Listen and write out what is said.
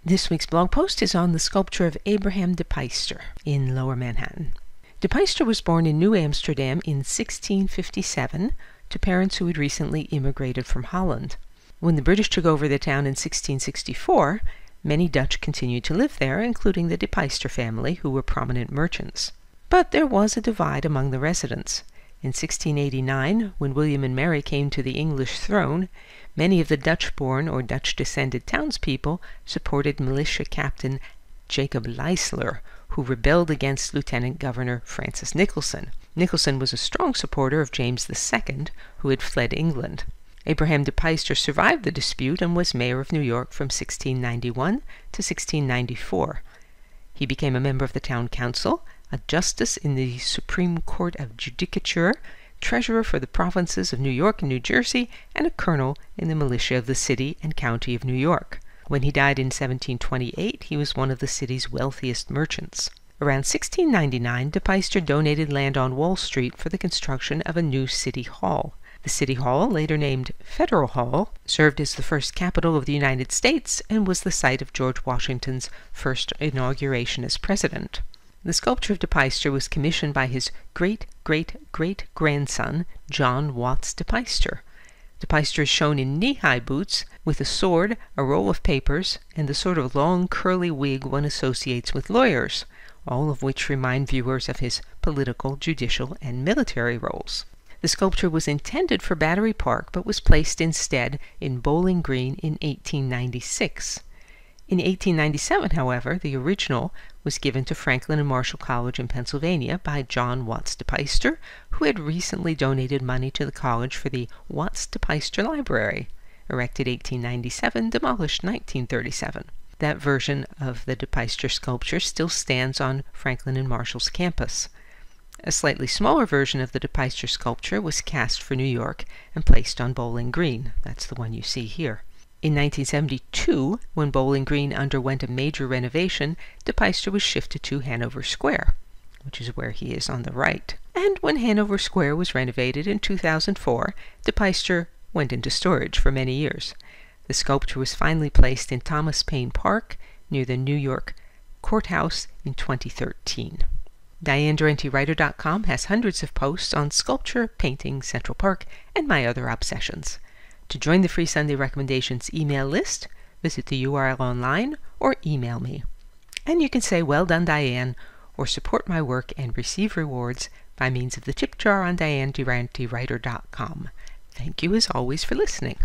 This week's blog post is on the sculpture of Abraham de Peyster in Lower Manhattan. De Peyster was born in New Amsterdam in 1657 to parents who had recently immigrated from Holland. When the British took over the town in 1664, many Dutch continued to live there, including the de Peyster family, who were prominent merchants. But there was a divide among the residents. In 1689, when William and Mary came to the English throne, many of the Dutch-born or Dutch-descended townspeople supported militia captain Jacob Leisler, who rebelled against Lieutenant Governor Francis Nicholson. Nicholson was a strong supporter of James II, who had fled England. Abraham de Peyster survived the dispute and was mayor of New York from 1691 to 1694. He became a member of the town council, a justice in the Supreme Court of Judicature, treasurer for the provinces of New York and New Jersey, and a colonel in the militia of the city and county of New York. When he died in 1728, he was one of the city's wealthiest merchants. Around 1699, de Peyster donated land on Wall Street for the construction of a new city hall. The City Hall, later named Federal Hall, served as the first capital of the United States and was the site of George Washington's first inauguration as president. The sculpture of de Peyster was commissioned by his great-great-great-grandson, John Watts de Peyster. De Peyster is shown in knee-high boots, with a sword, a roll of papers, and the sort of long curly wig one associates with lawyers, all of which remind viewers of his political, judicial, and military roles. The sculpture was intended for Battery Park, but was placed instead in Bowling Green in 1896. In 1897, however, the original was given to Franklin and Marshall College in Pennsylvania by John Watts de Peyster, who had recently donated money to the college for the Watts de Peyster Library, erected 1897, demolished 1937. That version of the de Peyster sculpture still stands on Franklin and Marshall's campus. A slightly smaller version of the de Peyster sculpture was cast for New York and placed on Bowling Green. That's the one you see here. In 1972, when Bowling Green underwent a major renovation, de Peyster was shifted to Hanover Square, which is where he is on the right. And when Hanover Square was renovated in 2004, de Peyster went into storage for many years. The sculpture was finally placed in Thomas Paine Park near the New York courthouse in 2013. DianeDurantewriter.com has hundreds of posts on sculpture, painting, Central Park, and my other obsessions. To join the free Sunday Recommendations email list, visit the URL online or email me. And you can say, "Well done, Diane," or support my work and receive rewards by means of the tip jar on DianeDurantewriter.com. Thank you as always for listening.